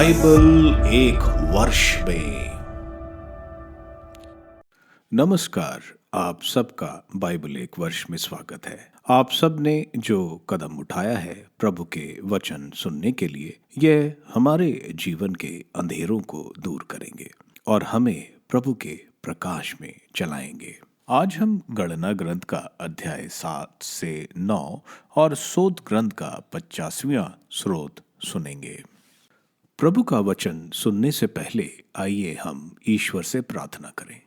Bible एक वर्ष में। नमस्कार, आप सबका बाइबल एक वर्ष में स्वागत है। आप सब ने जो कदम उठाया है प्रभु के वचन सुनने के लिए, यह हमारे जीवन के अंधेरों को दूर करेंगे और हमें प्रभु के प्रकाश में चलाएंगे। आज हम गणना ग्रंथ का अध्याय 7 से 9 और सोत ग्रंथ का 50वां स्रोत सुनेंगे। प्रभु का वचन सुनने से पहले आइए हम ईश्वर से प्रार्थना करें।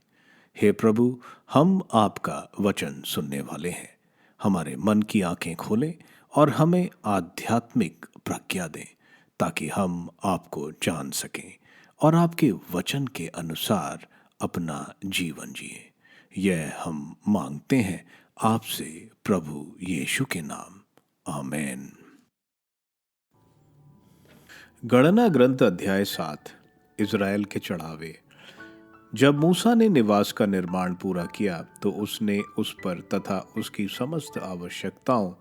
हे प्रभु, हम आपका वचन सुनने वाले हैं। हमारे मन की आंखें खोलें और हमें आध्यात्मिक प्रज्ञा दें ताकि हम आपको जान सकें और आपके वचन के अनुसार अपना जीवन जिए। यह हम मांगते हैं आपसे प्रभु यीशु के नाम, आमीन। गणना ग्रंथ अध्याय 7। इज़राइल के चढ़ावे। जब मूसा ने निवास का निर्माण पूरा किया तो उसने उस पर तथा उसकी समस्त आवश्यकताओं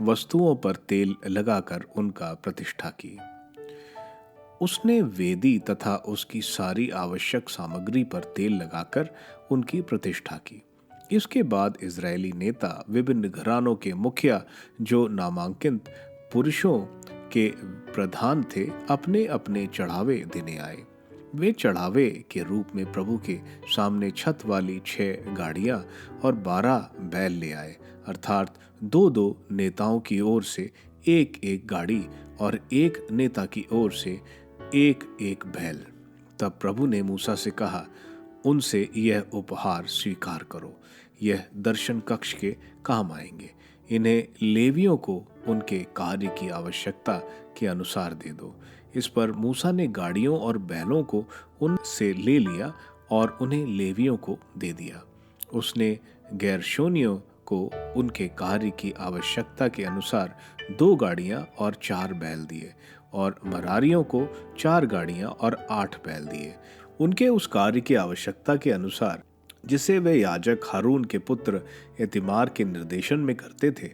वस्तुओं पर तेल लगाकर उनका प्रतिष्ठा की। उसने वेदी तथा उसकी सारी आवश्यक सामग्री पर तेल लगाकर उनकी प्रतिष्ठा की। इसके बाद इजरायली नेता विभिन्न घरानों के मुखिया जो नामांकित पुरुषों के प्रधान थे, अपने अपने चढ़ावे देने आए। वे चढ़ावे के रूप में प्रभु के सामने छत वाली 6 गाड़ियां और 12 बैल ले आए, अर्थात 2-2 नेताओं की ओर से 1-1 गाड़ी और एक नेता की ओर से 1-1 बैल। तब प्रभु ने मूसा से कहा, उनसे यह उपहार स्वीकार करो, यह दर्शन कक्ष के काम आएंगे। इन्हें लेवियों को उनके कार्य की आवश्यकता के अनुसार दे दो। इस पर मूसा ने गाड़ियों और बैलों को उनसे ले लिया और उन्हें लेवियों को दे दिया। उसने गेर्शोनियों को उनके कार्य की आवश्यकता के अनुसार 2 गाड़ियां और 4 बैल दिए और मरारियों को 4 गाड़ियां और 8 बैल दिए, उनके उस कार्य की आवश्यकता के अनुसार जिसे वे याजक हारून के पुत्र इतिमार के निर्देशन में करते थे।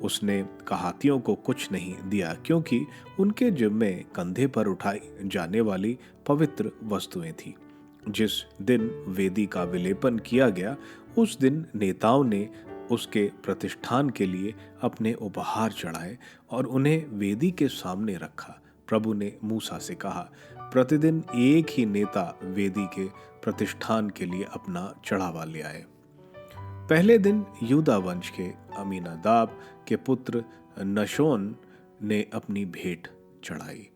उसने कहातियों को कुछ नहीं दिया, क्योंकि उनके जिम्मे कंधे पर उठाई जाने वाली पवित्र वस्तुएं थी। जिस दिन वेदी का विलेपन किया गया, उस दिन नेताओं ने उसके प्रतिष्ठान के लिए अपने उपहार चढ़ाए और उन्हें वेदी के सामने रखा। प्रभु ने मूसा से कहा, प्रतिदिन एक ही नेता वेदी के प्रतिष्ठान के लिए अपना चढ़ावा ले आए। पहले दिन यूदा वंश के अमीनादाब के पुत्र नशोन ने अपनी भेंट चढ़ाई।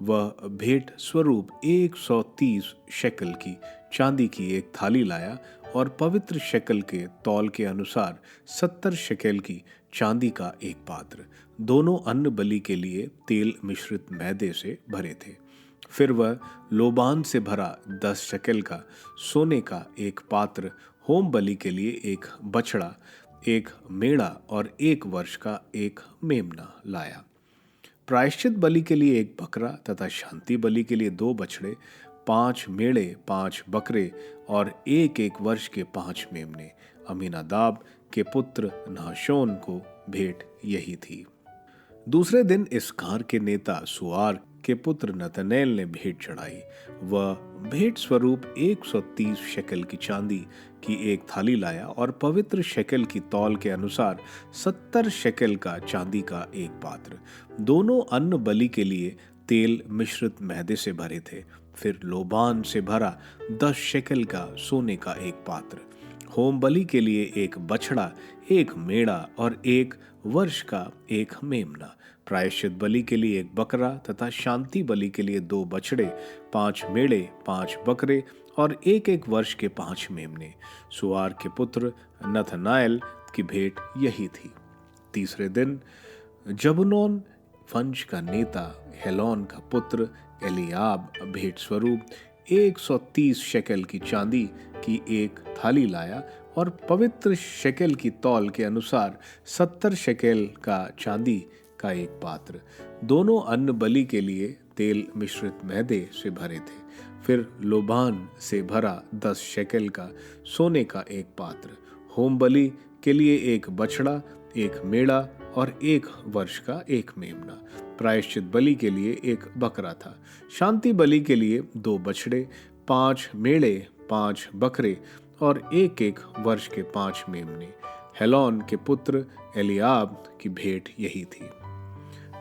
वह भेंट स्वरूप 130 शेकल की चांदी की एक थाली लाया और पवित्र शेकल के तौल के अनुसार 70 शेकल की चांदी का एक पात्र, दोनों अन्न बलि के लिए तेल मिश्रित मैदे से भरे थे। फिर वह लोबान से भरा 10 शेकल का सोने का एक पात्र, होम बलि के लिए एक बछड़ा, एक मेढ़ा और 1 वर्ष का एक मेमना लाया। प्रायश्चित बलि के लिए 1 बकरा तथा शांति बलि के लिए 2 बछड़े, 5 मेढ़े, 5 बकरे और 1-1 वर्ष के 5 मेमने। अमीनादाब के पुत्र नाशोन को भेंट यही थी। दूसरे दिन इसकार के नेता सुआर के पुत्र नतनेल ने भेंट चढ़ाई। वह भेंट स्वरूप 130 शेकल की चांदी की एक थाली लाया और पवित्र शेकल की तौल के अनुसार 70 शेकल का चांदी का एक पात्र, दोनों अन्न बलि के लिए तेल मिश्रित मैदे से भरे थे। फिर लोबान से भरा 10 शेकल का सोने का एक पात्र, होम बलि के लिए 1 बछड़ा, 1 मेढ़ा और 1 वर्ष का एक मेमना, प्रायश्चित बलि के लिए 1 बकरा तथा शांति बलि के लिए 2 बछड़े, 5 मेढ़े, 5 बकरे और 1-1 वर्ष के 5 मेमने। सुआर के पुत्र नथनाएल की भेंट यही थी। तीसरे दिन जबूलून वंश का नेता हेलोन का पुत्र एलियाब भेंट स्वरूप 130 शेकल की चांदी की एक थाली लाया और पवित्र शेकल की तौल के अनुसार 70 शेकल का चांदी का एक पात्र, दोनों अन्न बलि के लिए तेल मिश्रित मैदे से भरे थे। फिर लोबान से भरा 10 शेकल का सोने का एक पात्र, होम बलि के लिए 1 बछड़ा, 1 मेढ़ा और 1 वर्ष का 1 मेमना। प्रायश्चित बलि के लिए 1 बकरा था। शांति बलि के लिए 2 बछड़े, 5 मेढ़े, 5 बकरे और 1 वर्ष के 5 मेमने। हेलोन के पुत्र एलियाब की भेंट यही थी।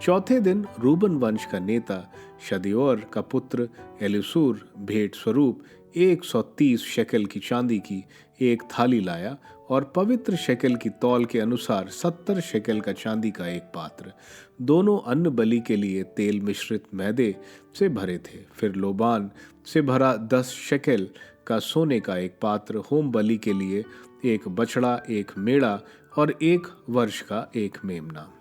चौथे दिन रूबन वंश का नेता शदेओर का पुत्र एलीसूर भेंट स्वरूप 130 शेकेल की चांदी की 1 थाली लाया और पवित्र शेकेल की तौल के अनुसार 70 शेकेल का चांदी का 1 पात्र, दोनों अन्न बलि के लिए तेल मिश्रित मैदे से भरे थे। फिर लोबान से भरा 10 शेकेल का सोने का 1 पात्र, होम बलि के लिए 1 बछड़ा, 1 मेढ़ा और 1 वर्ष का 1 मेमना।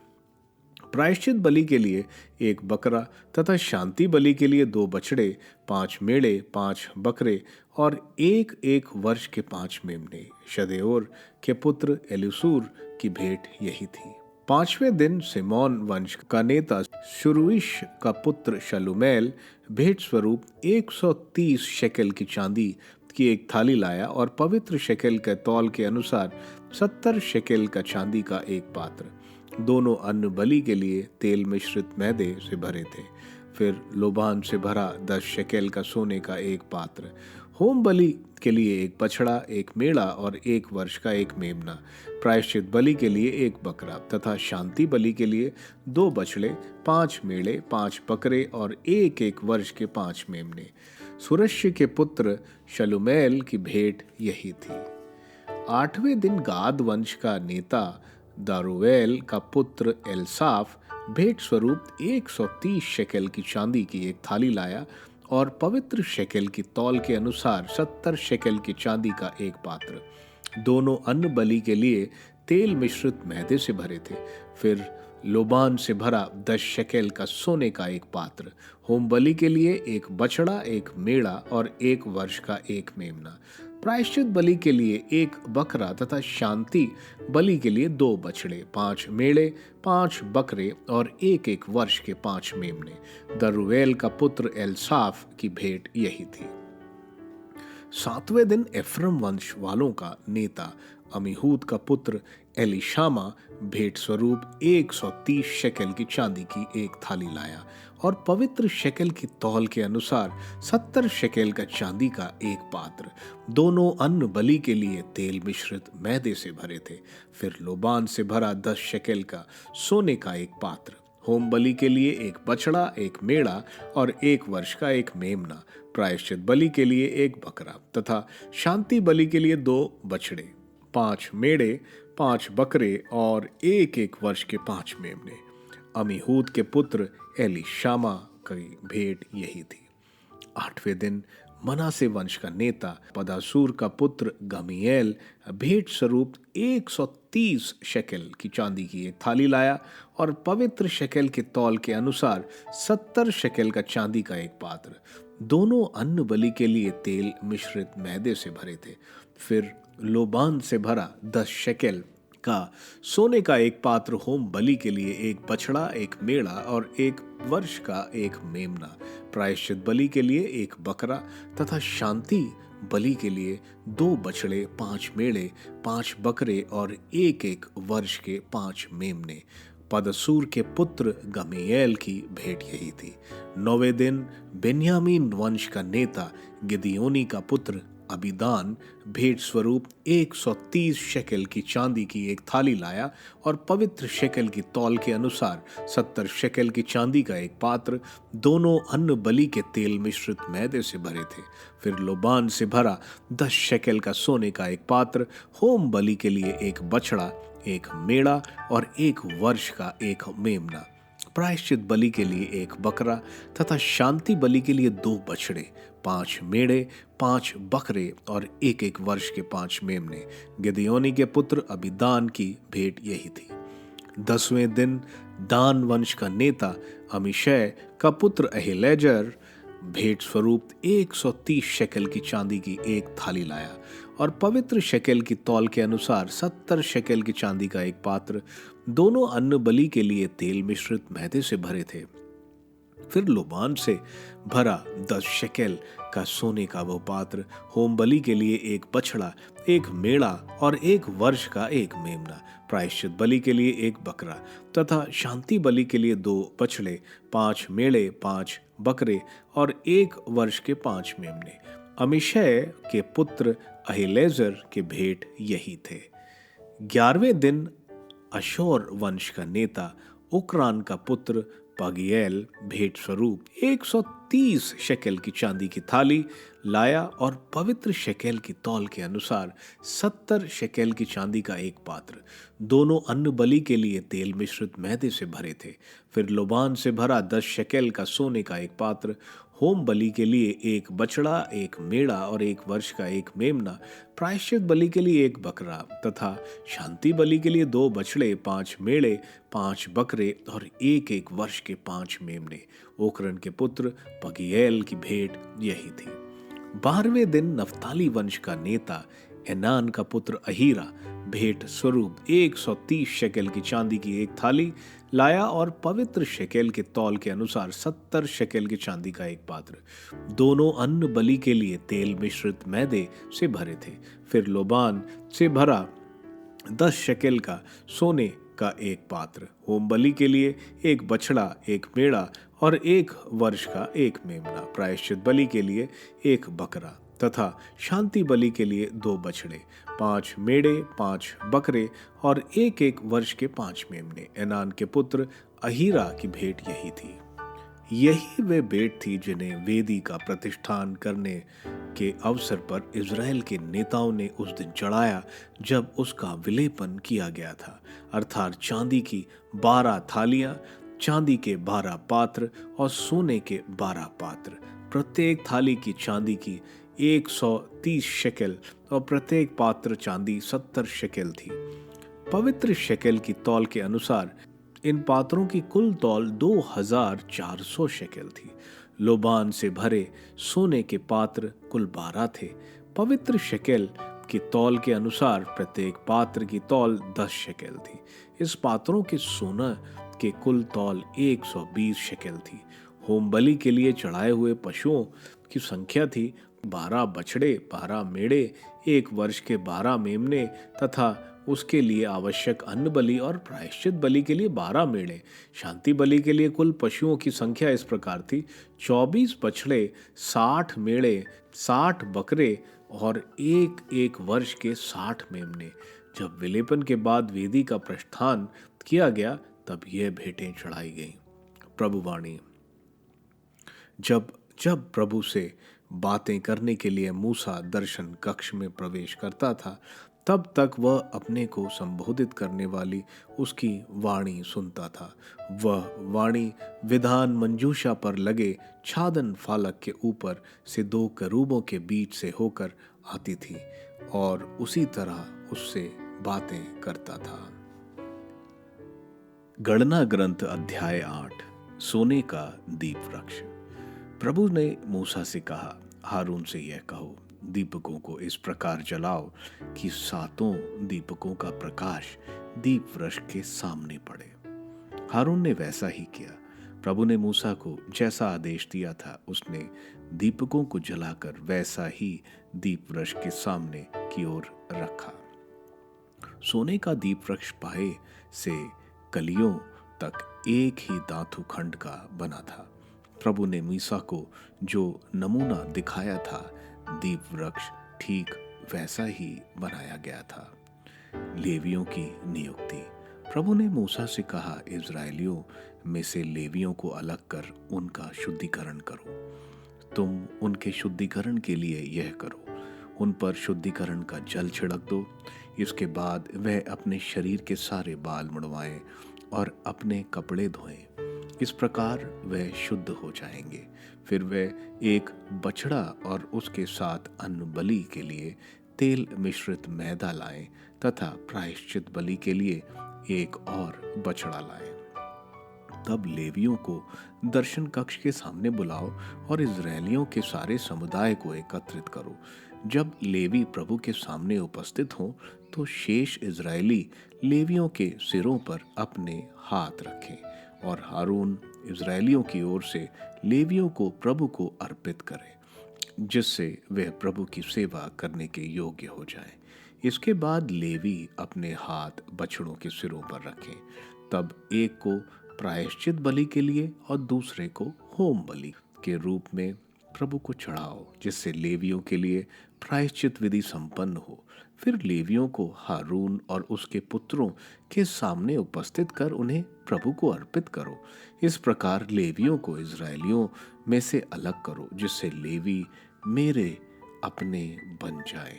प्रायश्चित बलि के लिए 1 बकरा तथा शांति बलि के लिए 2 बछड़े, 5 मेढ़े, 5 बकरे और 1 वर्ष के 5 मेमने। शदेओर के पुत्र एलीसूर की भेंट यही थी। 5वें दिन सिमोन वंश का नेता शुरूइश का पुत्र शलूमेल भेंट स्वरूप 130 शेकेल की चांदी की 1 थाली लाया और पवित्र शेकेल के तौल के अनुसार 70 शेकेल का चांदी का 1 पात्र, दोनों अन्न बलि के लिए तेल मिश्रित मैदे से भरे थे। फिर लोबान से भरा 10 शेकेल का सोने का 1 पात्र, होम बलि के लिए 1 बछड़ा, 1 मेढ़ा और 1 वर्ष का 1 मेमना। प्रायश्चित बलि के लिए 1 बकरा तथा शांति बलि के लिए 2 बछड़े, 5 मेढ़े, 5 बकरे और 1 वर्ष के 5 मेमने। सुरश्य के पुत्र शलूमेल की भेंट यही थी। 8वें दिन गाद वंश का नेता दारूवेल का पुत्र एलसाफ भेंट स्वरूप 130 शेकेल की चांदी की 1 थाली लाया और पवित्र शेकेल की तौल के अनुसार 70 शेकेल की चांदी का 1 पात्र, दोनों अन्न बलि के लिए तेल मिश्रित मैदे से भरे थे। फिर लोबान से भरा 10 शेकेल का सोने का 1 पात्र, होम बलि के लिए 1 बछड़ा, 1 मेढ़ा और 1 वर्ष का 1 मेमना। प्रायश्चित बलि के लिए 1 बकरा तथा शांति बलि के लिए 2 बछड़े, 5 मेढ़े, 5 बकरे और 1 वर्ष के 5 मेमने। दरुवेल का पुत्र एलसाफ की भेंट यही थी। 7वें दिन एफ्रम वंश वालों का नेता अमीहूद का पुत्र एलीशामा भेंट स्वरूप 130 शेकेल की चांदी की 1 थाली लाया और पवित्र शेकेल की तौल के अनुसार 70 शेकेल का चांदी का 1 पात्र, दोनों अन्न बलि के लिए तेल मिश्रित मैदे से भरे थे। फिर लोबान से भरा 10 शेकेल का सोने का 1 पात्र, होम बलि के लिए 1 बछड़ा, 1 मेढ़ा और 1 वर्ष का 1 मेमना। प्रायश्चित बलि के लिए 1 बकरा तथा शांति बलि के लिए 2 बछड़े, 5 मेढ़े, 5 बकरे और 1 वर्ष के 5 मेमने। अमीहूद के पुत्र एलीशामा की भेंट यही थी। 8वें दिन मनासे वंश का नेता पदासूर का पुत्र गमीएल भेंट स्वरूप 130 शेकेल की चांदी की 1 थाली लाया और पवित्र शेकेल के तौल के अनुसार 70 शेकेल का चांदी का 1 पात्र, दोनों अन्न बलि के लिए तेल मिश्रित मैदे से भरे थे। फिर लोबान से भरा 10 शेकेल का सोने का 1 पात्र, होम बलि के लिए 1 बछड़ा, 1 मेढ़ा और 1 वर्ष का 1 मेमना। प्रायश्चित बलि के लिए 1 बकरा तथा शांति बलि के लिए 2 बछड़े, 5 मेढ़े, 5 बकरे और 1 वर्ष के 5 मेमने। पदसूर के पुत्र गमीएल की भेंट यही थी। 9वें दिन बेन्यामीन वंश का नेता गिदियोनी का पुत्र अबीदान भेंट स्वरूप 130 शेकेल की चांदी की 1 थाली लाया और पवित्र शेकेल की तौल के अनुसार 70 शेकेल की चांदी का 1 पात्र, दोनों अन्न बलि के तेल मिश्रित मैदे से भरे थे। फिर लोबान से भरा 10 शेकेल का सोने का 1 पात्र, होम बलि के लिए 1 बछड़ा, 1 मेढ़ा और 1 वर्ष का 1 मेमना। प्रायश्चित बलि के लिए 1 बकरा तथा शांति बलि के लिए 2 बछड़े, 5 मेढ़े, 5 बकरे और 1 वर्ष के 5 मेमने। गिदियोनी के पुत्र अबीदान की भेंट यही थी। 10वें दिन दान वंश का नेता अमीशै का पुत्र अहिलेजर भेंट स्वरूप 130 शेकेल की चांदी की 1 थाली लाया और पवित्र शेकेल की तौल के अनुसार 70 शेकेल की चांदी का 1 पात्र, दोनों अन्न बलि के लिए तेल मिश्रित मैदे से भरे थे। फिर लोबान से भरा 10 शेकेल का सोने का वो पात्र, होम बलि के लिए एक बछड़ा, एक मेढ़ा और 1 वर्ष का एक मेमना, प्रायश्चित बलि के लिए एक बकरा तथा शांति बलि के लिए 2 बछड़े, 5 मेढ़े, 5 बकरे और 1 वर्ष के 5 मेमने। अमीशै के पुत्र अहिलेजर के भेंट यही थे। 11वें दिन अशोर वंश का नेता उक्रान का पुत्र पगिएल भेंट स्वरूप 130 शेकेल की चांदी की थाली लाया और पवित्र शेकेल की तौल के अनुसार 70 शेकेल की चांदी का एक पात्र, दोनों अन्न बलि के लिए तेल मिश्रित मैदे से भरे थे। फिर लोबान से भरा 10 शेकेल का सोने का एक पात्र, होम बलि के लिए एक बछड़ा, एक मेढ़ा और 1 वर्ष का एक मेमना, प्रायश्चित बलि के लिए एक बकरा तथा शांति बलि के लिए 2 बछड़े, 5 मेढ़े, 5 बकरे और 1 वर्ष के 5 मेमने। ओकरन के पुत्र पगीएल की भेंट यही थी। 12वें दिन नफ्ताली वंश का नेता एनान का पुत्र अहीरा भेंट स्वरूप 130 शेकेल की चांदी की एक थाली लाया और पवित्र शेकेल के तौल के अनुसार 70 शेकेल की चांदी का एक पात्र, दोनों अन्न बलि के लिए तेल मिश्रित मैदे से भरे थे। फिर लोबान से भरा 10 शेकेल का सोने का एक पात्र, होम बलि के लिए एक बछड़ा, एक मेढ़ा और 1 वर्ष का एक मेमना, प्रायश्चित बलि के लिए एक बकरा तथा शांति बलि के लिए 2 बछड़े, 5 मेढ़े, 5 बकरे और 1 वर्ष के 5 मेमने। एनान के पुत्र अहीरा की भेंट यही थी। यही वे भेंट थी जिन्हें वेदी का प्रतिष्ठान करने के अवसर पर इज़राइल के नेताओं ने उस दिन चढ़ाया जब उसका विलेपन किया गया था, अर्थात चांदी की 12 थालियां, चांदी के 12 पात्र और सोने के 12 पात्र, प्रत्येक थाली की चांदी की 130 शेकेल और प्रत्येक पात्र चांदी 70 शेकेल थी। पवित्र शेकेल की तौल के अनुसार इन पात्रों की कुल तौल 2400 शेकेल थी। लोबान से भरे सोने के पात्र कुल 12 थे। पवित्र शेकेल की तौल के अनुसार प्रत्येक पात्र की तौल 10 शेकेल थी। इस पात्रों के सोना के कुल तौल 120 शेकेल थी। होम बलि के लिए चढ़ाए हुए पशुओं की संख्या थी 12 बछड़े, 12 मेढ़े, 1 वर्ष के 12 मेमने तथा उसके लिए आवश्यक अन्न बलि और प्रायश्चित बलि के लिए 12 मेढ़े। शांति बलि के लिए कुल पशुओं की संख्या इस प्रकार थी: 24 बछड़े, 60 मेढ़े, 60 बकरे और 1 वर्ष के 60 मेमने। जब विलेपन के बाद वेदी का प्रस्थान किया गया तब यह भेंटें चढ़ाई गईं। प्रभुवाणी। जब जब प्रभु से बातें करने के लिए मूसा दर्शन कक्ष में प्रवेश करता था, तब तक वह अपने को संबोधित करने वाली उसकी वाणी सुनता था। वह वाणी विधान मंजूषा पर लगे छादन फालक के ऊपर से 2 करूबों के बीच से होकर आती थी और उसी तरह उससे बातें करता था। गणना ग्रंथ अध्याय 8। सोने का दीप वृक्ष। प्रभु ने मूसा से कहा, हारून से यह कहो, दीपकों को इस प्रकार जलाओ कि 7 दीपकों का प्रकाश दीप वृक्ष के सामने पड़े। हारून ने वैसा ही किया। प्रभु ने मूसा को जैसा आदेश दिया था उसने दीपकों को जलाकर वैसा ही दीप वृक्ष के सामने की ओर रखा। सोने का दीप वृक्ष पाए से कलियों तक एक ही धातु खंड का बना था। प्रभु ने मूसा को जो नमूना दिखाया था, दीप वृक्ष ठीक वैसा ही बनाया गया था। लेवियों की नियुक्ति। प्रभु ने मूसा से कहा, इज़राइलियों में से लेवियों को अलग कर उनका शुद्धिकरण करो। तुम उनके शुद्धिकरण के लिए यह करो, उन पर शुद्धिकरण का जल छिड़क दो। इसके बाद वह अपने शरीर के सारे बाल मुड़वाएं और अपने कपड़े धोएं। इस प्रकार वह शुद्ध हो जाएंगे। फिर वह एक बछड़ा और उसके साथ अन्न बलि के लिए तेल मिश्रित मैदा लाएं तथा प्रायश्चित बलि के लिए एक और बछड़ा लाएं। तब लेवियों को दर्शन कक्ष के सामने बुलाओ और इज़राइलियों के सारे समुदाय को एकत्रित करो। जब लेवी प्रभु के सामने उपस्थित हों तो शेष इज़राइली लेवियों के सिरों पर अपने हाथ रखें और हारून इज़राइलियों की ओर से लेवियों को प्रभु को अर्पित करे, जिससे वह प्रभु की सेवा करने के योग्य हो जाए। इसके बाद लेवी अपने हाथ बछड़ों के सिरों पर रखें। तब एक को प्रायश्चित बलि के लिए और दूसरे को होम बलि के रूप में प्रभु को चढ़ाओ, जिससे लेवियों के लिए प्रायश्चित विधि संपन्न हो। फिर लेवियों को हारून और उसके पुत्रों के सामने उपस्थित कर उन्हें प्रभु को अर्पित करो। इस प्रकार लेवियों को इज़राइलियों में से अलग करो, जिससे लेवी मेरे अपने बन जाए।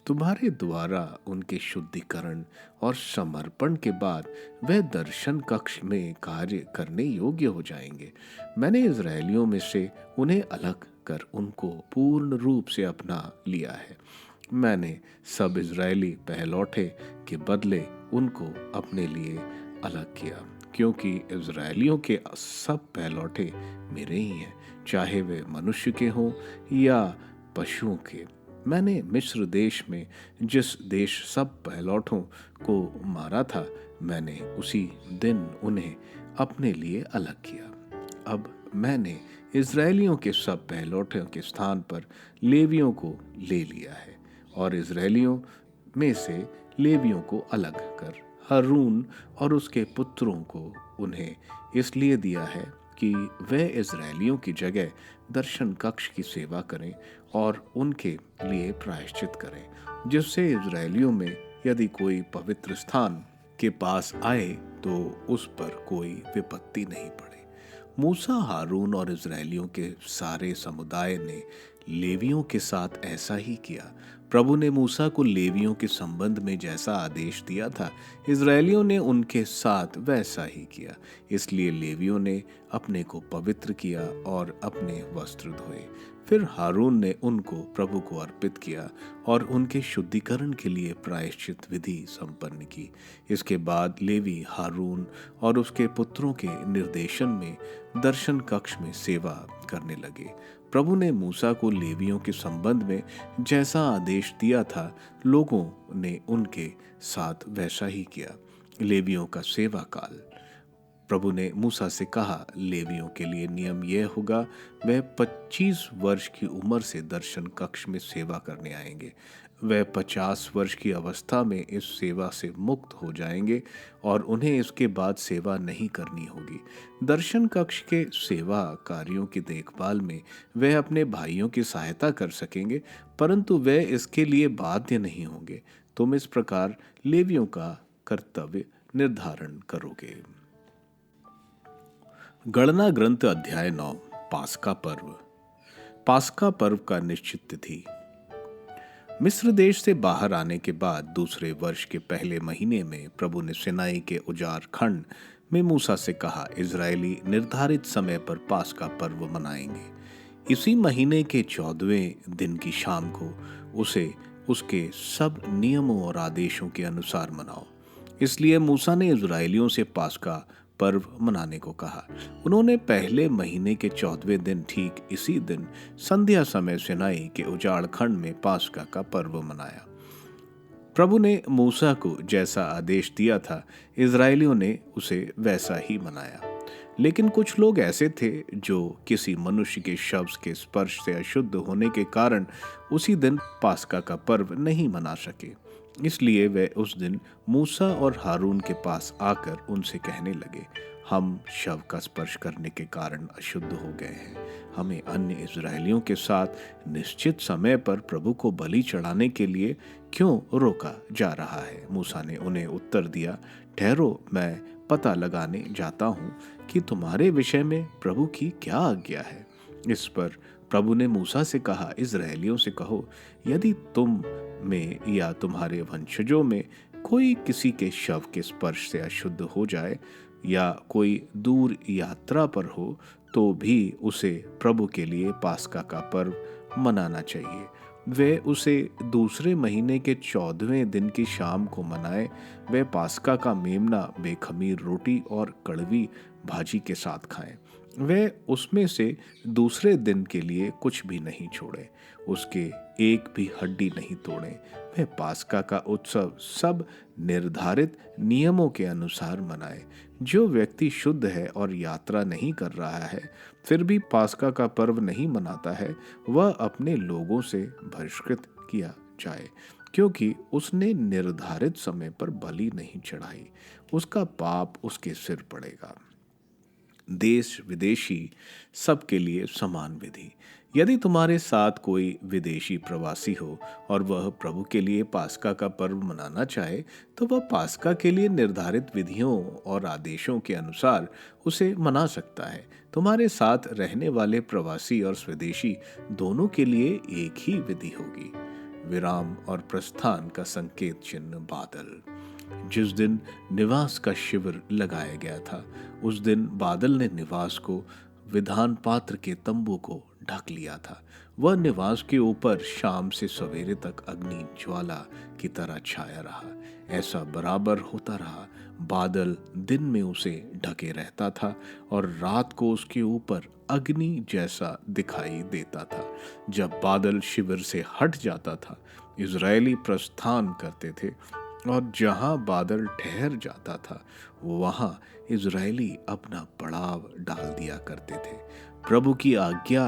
तुम्हारे द्वारा उनके शुद्धिकरण और समर्पण के बाद वह दर्शन कक्ष में कार्य करने योग्य हो जाएंगे। मैंने इज़राइलियों में से उन्हें अलग कर उनको पूर्ण रूप से अपना लिया है। मैंने सब इज़राइली पहलौठे के बदले उनको अपने लिए अलग किया, क्योंकि इज़राइलियों के सब पहलौठे मेरे ही हैं, चाहे वे मनुष्य के हों या पशुओं के। मैंने मिस्र देश में जिस देश सब पहलौठों को मारा था, मैंने उसी दिन उन्हें अपने लिए अलग किया। अब मैंने इज़राइलियों के सब पहलौठों के स्थान पर लेवियों को ले लिया है, और इज़राइलियों में से लेवियों को अलग कर हारून और उसके पुत्रों को उन्हें इसलिए दिया है कि वे इज़राइलियों की जगह दर्शन कक्ष की सेवा करें और उनके लिए प्रायश्चित करें, जिससे इज़राइलियों में यदि कोई पवित्र स्थान के पास आए तो उस पर कोई विपत्ति नहीं पड़े। मूसा, हारून और इज़राइलियों के सारे समुदाय ने लेवियों के साथ ऐसा ही किया। प्रभु ने मूसा को लेवियों के संबंध में जैसा आदेश दिया था, इज़राइलियों ने उनके साथ वैसा ही किया। इसलिए लेवियों ने अपने को पवित्र किया और अपने वस्त्र धोए। फिर हारून ने उनको प्रभु को अर्पित किया और उनके शुद्धिकरण के लिए प्रायश्चित विधि संपन्न की। इसके बाद लेवी हारून और उसके पुत्रों के निर्देशन में दर्शन कक्ष में सेवा करने लगे। प्रभु ने मूसा को लेवियों के संबंध में जैसा आदेश दिया था, लोगों ने उनके साथ वैसा ही किया। लेवियों का सेवा काल। प्रभु ने मूसा से कहा, लेवियों के लिए नियम यह होगा, वह 25 वर्ष की उम्र से दर्शन कक्ष में सेवा करने आएंगे। वह 50 वर्ष की अवस्था में इस सेवा से मुक्त हो जाएंगे और उन्हें इसके बाद सेवा नहीं करनी होगी। दर्शन कक्ष के सेवा कार्यों की देखभाल में वे अपने भाइयों की सहायता कर सकेंगे, परंतु वे इसके लिए बाध्य नहीं होंगे। तुम इस प्रकार लेवियों का कर्तव्य निर्धारण करोगे। गणना ग्रंथ अध्याय 9। पास्का पर्व। पास्का पर्व का निश्चित तिथि। मिस्र देश से बाहर आने के बाद दूसरे वर्ष के पहले महीने में प्रभु ने सिनाई के उजाड़ खंड में मूसा से कहा, इज़राइली निर्धारित समय पर पास्का पर्व मनाएंगे। इसी महीने के 14वें दिन की शाम को उसे उसके सब नियमों और आदेशों के अनुसार मनाओ। इसलिए मूसा ने इज़राइलियों से पास्का पर्व मनाने को कहा। उन्होंने पहले महीने के 14वें दिन ठीक इसी दिन संध्या समय सिनाई के उजाड़ खंड में पास्का का पर्व मनाया। प्रभु ने मूसा को जैसा आदेश दिया था, इज़राइलियों ने उसे वैसा ही मनाया। लेकिन कुछ लोग ऐसे थे जो किसी मनुष्य के शब्द के स्पर्श से अशुद्ध होने के कारण उसी दिन पास्का का पर्व नहीं मना सके। इसलिए वे उस दिन मूसा और हारून के पास आकर उनसे कहने लगे, हम शव का स्पर्श करने के कारण अशुद्ध हो गए हैं। हमें अन्य इज़राइलियों के साथ निश्चित समय पर प्रभु को बलि चढ़ाने के लिए क्यों रोका जा रहा है? मूसा ने उन्हें उत्तर दिया, ठहरो, मैं पता लगाने जाता हूँ कि तुम्हारे विषय में प्रभु की क्या आज्ञा है। इस पर प्रभु ने मूसा से कहा, इज़राइलियों से कहो, यदि तुम में या तुम्हारे वंशजों में कोई किसी के शव के स्पर्श से अशुद्ध हो जाए या कोई दूर यात्रा पर हो, तो भी उसे प्रभु के लिए पास्का का पर्व मनाना चाहिए। वे उसे दूसरे महीने के 14वें दिन की शाम को मनाए। वे पास्का का मेमना बेखमीर रोटी और कड़वी भाजी के साथ खाएं। वे उसमें से दूसरे दिन के लिए कुछ भी नहीं छोड़े, उसके एक भी हड्डी नहीं तोड़े। वे पास्का का उत्सव सब निर्धारित नियमों के अनुसार मनाए। जो व्यक्ति शुद्ध है और यात्रा नहीं कर रहा है, फिर भी पास्का का पर्व नहीं मनाता है, वह अपने लोगों से बहिष्कृत किया जाए, क्योंकि उसने निर्धारित समय पर बलि नहीं चढ़ाई। उसका पाप उसके सिर पड़ेगा। देश विदेशी सबके लिए समान विधि। यदि तुम्हारे साथ कोई विदेशी प्रवासी हो और वह प्रभु के लिए पास्का का पर्व मनाना चाहे, तो वह पास्का के लिए निर्धारित विधियों और आदेशों के अनुसार उसे मना सकता है। तुम्हारे साथ रहने वाले प्रवासी और स्वदेशी दोनों के लिए एक ही विधि होगी। विराम और प्रस्थान का संकेत चिन्ह बादल। जिस दिन निवास का शिविर लगाया गया था, उस दिन बादल ने निवास को विधान पात्र के तंबू को ढक लिया था। वह निवास के ऊपर शाम से सवेरे तक अग्नि ज्वाला की तरह छाया रहा। ऐसा बराबर होता रहा। बादल दिन में उसे ढके रहता था और रात को उसके ऊपर अग्नि जैसा दिखाई देता था। जब बादल शिविर से हट जाता था, इजरायली प्रस्थान करते थे, और जहां बादल ठहर जाता था, वहां इजरायली अपना पड़ाव डाल दिया करते थे। प्रभु की आज्ञा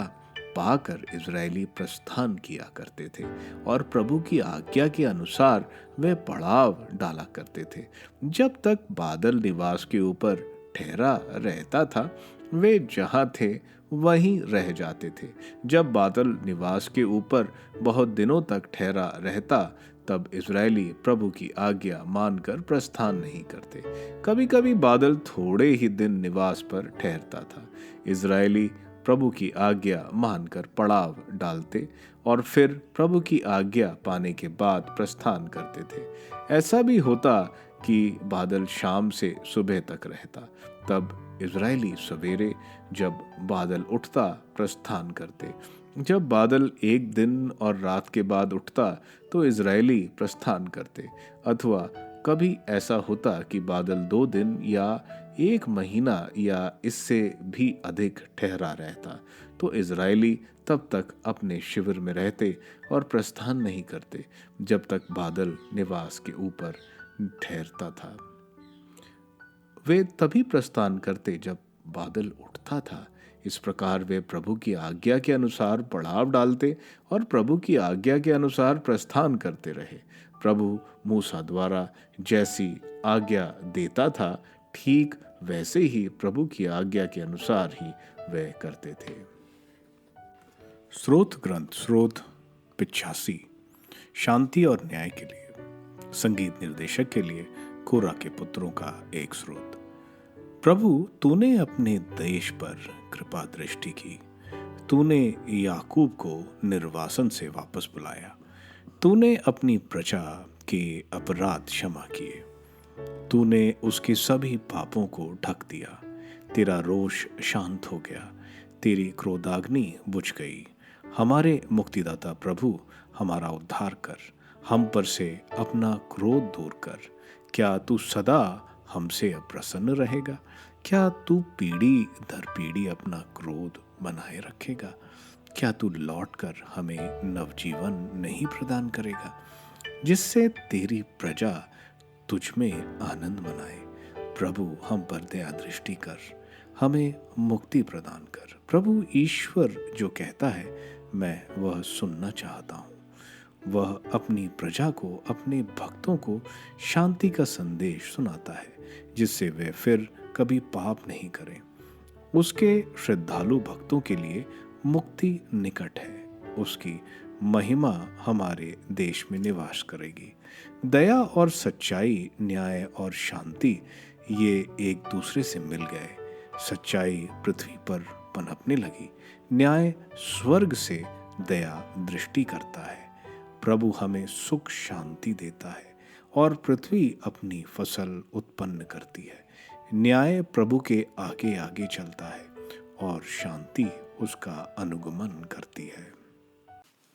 पाकर इजरायली प्रस्थान किया करते थे और प्रभु की आज्ञा के अनुसार वे पड़ाव डाला करते थे। जब तक बादल निवास के ऊपर ठहरा रहता था, वे जहां थे वहीं रह जाते थे। जब बादल निवास के ऊपर बहुत दिनों तक ठहरा रहता, तब इजरायली प्रभु की आज्ञा मानकर प्रस्थान नहीं करते। कभी कभी बादल थोड़े ही दिन निवास पर ठहरता था। इजरायली प्रभु की आज्ञा मानकर पड़ाव डालते और फिर प्रभु की आज्ञा पाने के बाद प्रस्थान करते थे। ऐसा भी होता कि बादल शाम से सुबह तक रहता, तब इजरायली सवेरे जब बादल उठता प्रस्थान करते। जब बादल एक दिन और रात के बाद उठता, तो इजरायली प्रस्थान करते। अथवा कभी ऐसा होता कि बादल 2 दिन या एक महीना या इससे भी अधिक ठहरा रहता, तो इजरायली तब तक अपने शिविर में रहते और प्रस्थान नहीं करते जब तक बादल निवास के ऊपर ठहरता था। वे तभी प्रस्थान करते जब बादल उठता था। इस प्रकार वे प्रभु की आज्ञा के अनुसार पड़ाव डालते और प्रभु की आज्ञा के अनुसार प्रस्थान करते रहे। प्रभु मूसा द्वारा जैसी आज्ञा देता था, ठीक वैसे ही प्रभु की आज्ञा के अनुसार ही वे करते थे। स्रोत ग्रंथ स्रोत 85। शांति और न्याय के लिए संगीत निर्देशक के लिए कोरा के पुत्रों का एक स्रोत। प्रभु, तूने अपने देश पर कृपा दृष्टि की। तूने याकूब को निर्वासन से वापस बुलाया। तूने अपनी प्रजा के अपराध क्षमा किए। तूने उसके सभी पापों को ढक दिया। तेरा रोष शांत हो गया, तेरी क्रोधाग्नि बुझ गई। हमारे मुक्तिदाता प्रभु, हमारा उद्धार कर, हम पर से अपना क्रोध दूर कर। क्या तू सदा हमसे अप्रसन्न रहेगा? क्या तू पीढ़ी दर पीढ़ी अपना क्रोध बनाए रखेगा? क्या तू लौटकर हमें नवजीवन नहीं प्रदान करेगा, जिससे तेरी प्रजा तुझ में आनंद मनाए? प्रभु, हम पर दया दृष्टि कर, हमें मुक्ति प्रदान कर। प्रभु ईश्वर जो कहता है, मैं वह सुनना चाहता हूँ। वह अपनी प्रजा को, अपने भक्तों को शांति का संदेश सुनाता है, जिससे वे फिर कभी पाप नहीं करें। उसके श्रद्धालु भक्तों के लिए मुक्ति निकट है। उसकी महिमा हमारे देश में निवास करेगी। दया और सच्चाई, न्याय और शांति, ये एक दूसरे से मिल गए। सच्चाई पृथ्वी पर पनपने लगी। न्याय स्वर्ग से दया दृष्टि करता है। प्रभु हमें सुख शांति देता है और पृथ्वी अपनी फसल उत्पन्न करती है। न्याय प्रभु के आगे आगे चलता है और शांति उसका अनुगमन करती है।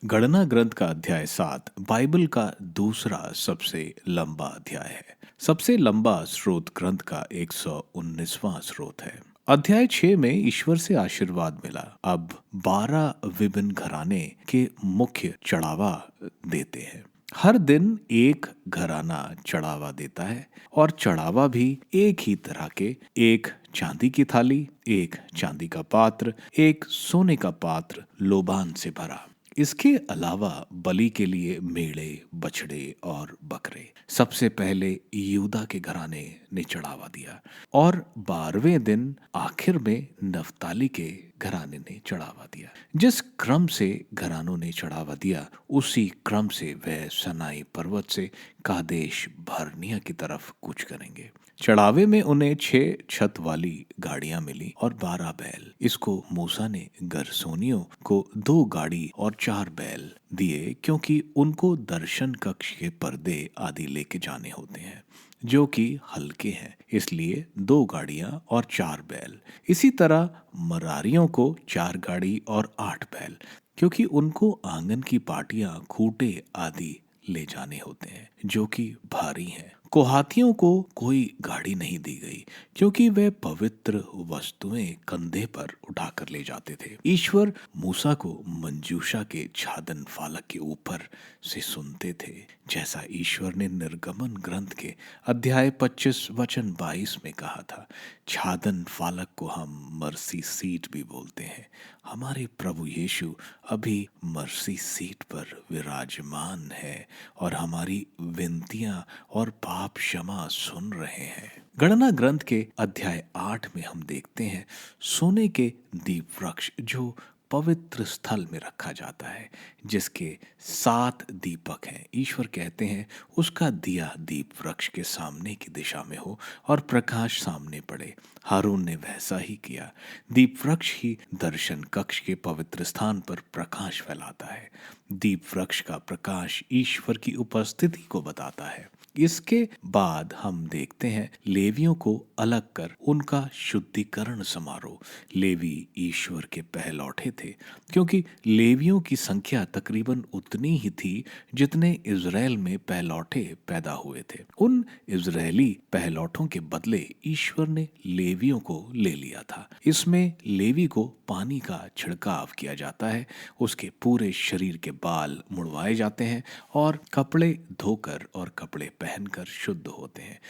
गणना ग्रंथ का अध्याय 7 बाइबल का दूसरा सबसे लंबा अध्याय है। सबसे लंबा स्रोत ग्रंथ का 119वां स्रोत है। अध्याय 6 में ईश्वर से आशीर्वाद मिला। अब 12 विभिन्न घराने के मुख्य चढ़ावा देते हैं। हर दिन एक घराना चढ़ावा देता है और चढ़ावा भी एक ही तरह के, एक चांदी की थाली, एक चांदी का पात्र, एक सोने का पात्र लोबान से भरा। इसके अलावा बलि के लिए मेढ़े, बछड़े और बकरे। सबसे पहले यूदा के घराने ने चढ़ावा दिया और 12वें दिन आखिर में नफ्ताली के घराने ने चढ़ावा दिया। जिस क्रम से घरानों ने चढ़ावा दिया उसी क्रम से वह सनाई पर्वत से कादेश बर्निया की तरफ कूच करेंगे। चढ़ावे में उन्हें 6 छत वाली गाड़ियां मिली और 12 बैल। इसको मूसा ने गरसोनियों को 2 गाड़ी और 4 बैल दिए, क्योंकि उनको दर्शन कक्ष के पर्दे आदि लेके जाने होते हैं जो कि हल्के हैं, इसलिए 2 गाड़ियां और 4 बैल। इसी तरह मरारियों को 4 गाड़ी और 8 बैल, क्योंकि उनको आंगन की पाटियां, खूंटे आदि ले जाने होते हैं जो कि भारी हैं। कोहातियों को कोई गाड़ी नहीं दी गई, क्योंकि वे पवित्र वस्तुएं कंधे पर उठाकर ले जाते थे। ईश्वर मूसा को मंजूषा के छादन फालक के ऊपर से सुनते थे, जैसा ईश्वर ने निर्गमन ग्रंथ के अध्याय 25 वचन 22 में कहा था। छादन फालक को हम मर्सी सीट भी बोलते हैं। हमारे प्रभु यीशु अभी मर्सी सीट पर विराजमान है और हमारी विनतियां और पाप क्षमा सुन रहे हैं। गणना ग्रंथ के अध्याय 8 में हम देखते हैं सोने के दीप वृक्ष जो पवित्र स्थल में रखा जाता है, जिसके 7 दीपक हैं। ईश्वर कहते हैं उसका दिया दीप वृक्ष के सामने की दिशा में हो और प्रकाश सामने पड़े। हारून ने वैसा ही किया। दीप वृक्ष ही दर्शन कक्ष के पवित्र स्थान पर प्रकाश फैलाता है। दीप वृक्ष का प्रकाश ईश्वर की उपस्थिति को बताता है। इसके बाद हम देखते हैं लेवियों को अलग कर उनका शुद्धिकरण समारोह। लेवी ईश्वर के पहलौठे थे, क्योंकि लेवियों की संख्या तकरीबन उतनी ही थी जितने इज़राइल में पहलौठे पैदा हुए थे। उन इज़राइली पहलौठों के बदले ईश्वर ने लेवियों को ले लिया था। इसमें लेवी को पानी का छिड़काव किया जाता है, उसके पूरे शरीर के बाल मुड़वाए जाते हैं और कपड़े धोकर और कपड़े पहनकर शुद्ध होते हैं।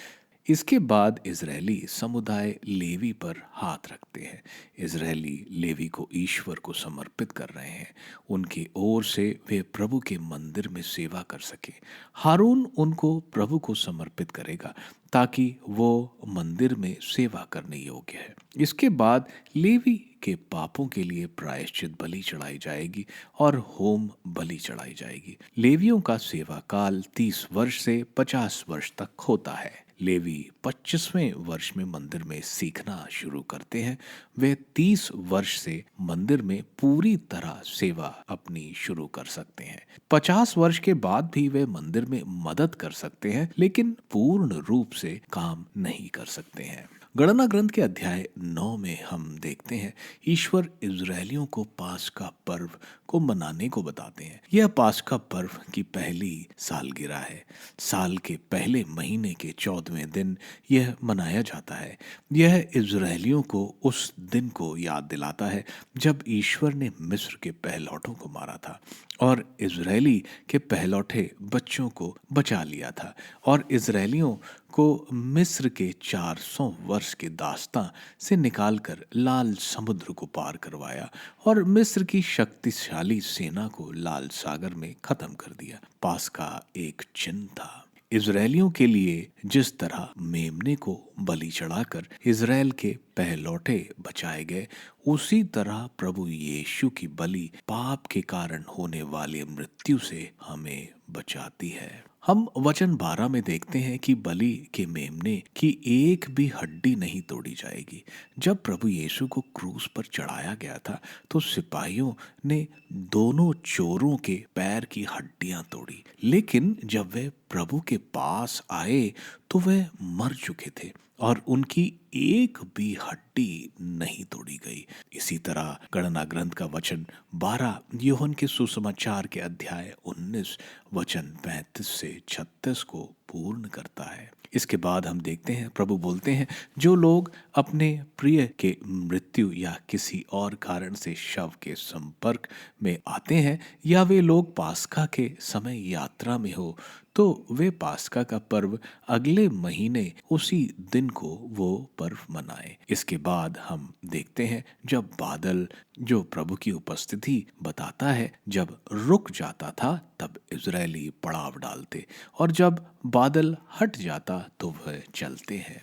इसके बाद इजरायली समुदाय लेवी पर हाथ रखते हैं। इजरायली लेवी को ईश्वर को समर्पित कर रहे हैं, उनकी ओर से वे प्रभु के मंदिर में सेवा कर सके। हारून उनको प्रभु को समर्पित करेगा ताकि वो मंदिर में सेवा करने योग्य है। इसके बाद लेवी के पापों के लिए प्रायश्चित बलि चढ़ाई जाएगी और होम बलि चढ़ाई जाएगी। लेवियों का सेवा काल 30 वर्ष से 50 वर्ष तक होता है। लेवी 25वें वर्ष में मंदिर में सीखना शुरू करते हैं। वे 30 वर्ष से मंदिर में पूरी तरह सेवा अपनी शुरू कर सकते हैं। 50 वर्ष के बाद भी वे मंदिर में मदद कर सकते हैं, लेकिन पूर्ण रूप से काम नहीं कर सकते हैं। गणना ग्रंथ के अध्याय 9 में हम देखते हैं ईश्वर इजरायलियों को पास्का पर्व को मनाने को बताते हैं। यह पास्का पर्व की पहली सालगिरह है। साल के पहले महीने के 14वें दिन यह मनाया जाता है। यह इजरायलियों को उस दिन को याद दिलाता है जब ईश्वर ने मिस्र के पहलौठों को मारा था और इजरायली के पहलौठे बच्चों को बचा लिया था और इजरायलियों को मिस्र के 400 वर्ष के दास्तां से निकालकर लाल समुद्र को पार करवाया और मिस्र की शक्तिशाली सेना को लाल सागर में खत्म कर दिया। पास्का एक चिन्ह था। इजरायलियों के लिए जिस तरह मेमने को बलि चढ़ाकर इजराइल के पहलौठे बचाए गए, उसी तरह प्रभु यीशु की बलि पाप के कारण होने वाली मृत्यु से हमें बचाती है। हम वचन 12 में देखते हैं कि बलि के मेमने की एक भी हड्डी नहीं तोड़ी जाएगी। जब प्रभु यीशु को क्रूस पर चढ़ाया गया था तो सिपाहियों ने दोनों चोरों के पैर की हड्डियां तोड़ी, लेकिन जब वे प्रभु के पास आए तो वे मर चुके थे और उनकी एक भी हड्डी नहीं तोड़ी गई। इसी तरह गणना ग्रंथ का वचन 12 यूहन्ना के सुसमाचार के अध्याय 19 वचन 35 से 36 को पूर्ण करता है। इसके बाद हम देखते हैं प्रभु बोलते हैं, जो लोग अपने प्रिय के मृत्यु या किसी और कारण से शव के संपर्क में आते हैं, या वे लोग पास्का के समय यात्रा में हो, तो वे पास्का का पर्व अगले महीने उसी दिन को वो पर्व मनाएं। इसके बाद हम देखते हैं जब बादल, जो प्रभु की उपस्थिति बताता है, जब रुक जाता था तब इजरायली पड़ाव डालते, और जब बादल हट जाता तो वह चलते हैं।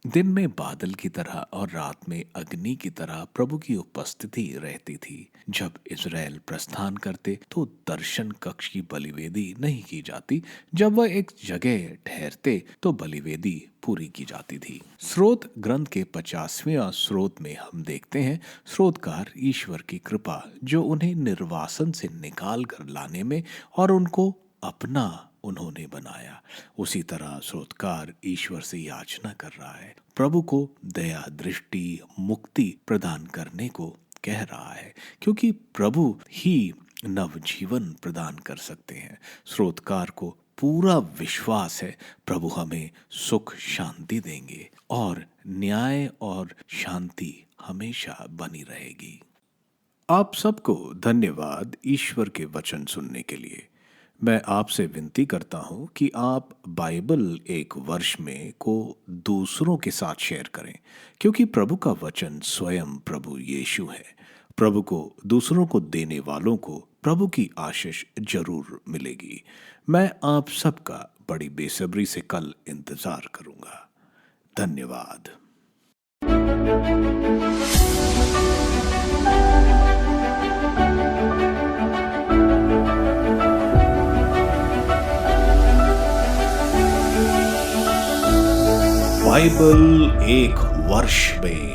दिन में बादल की तरह और रात में अग्नि की तरह प्रभु की उपस्थिति रहती थी। जब इजराइल प्रस्थान करते तो दर्शन कक्ष की बलिवेदी नहीं की जाती, जब वह एक जगह ठहरते तो बलिवेदी पूरी की जाती थी। स्रोत ग्रंथ के 50वें स्रोत में हम देखते हैं स्रोतकार ईश्वर की कृपा, जो उन्हें निर्वासन से निकाल कर लाने में और उनको अपना उन्होंने बनाया। उसी तरह स्रोतकार ईश्वर से याचना कर रहा है, प्रभु को दया, दृष्टि, मुक्ति प्रदान करने को कह रहा है, क्योंकि प्रभु ही नव जीवन प्रदान कर सकते हैं। स्रोतकार को पूरा विश्वास है प्रभु हमें सुख शांति देंगे और न्याय और शांति हमेशा बनी रहेगी। आप सबको धन्यवाद ईश्वर के वचन सुनने के लिए। मैं आपसे विनती करता हूं कि आप बाइबल एक वर्ष में को दूसरों के साथ शेयर करें, क्योंकि प्रभु का वचन स्वयं प्रभु यीशु है। प्रभु को दूसरों को देने वालों को प्रभु की आशीष जरूर मिलेगी। मैं आप सबका बड़ी बेसब्री से कल इंतजार करूंगा। धन्यवाद। बाइबल एक वर्ष में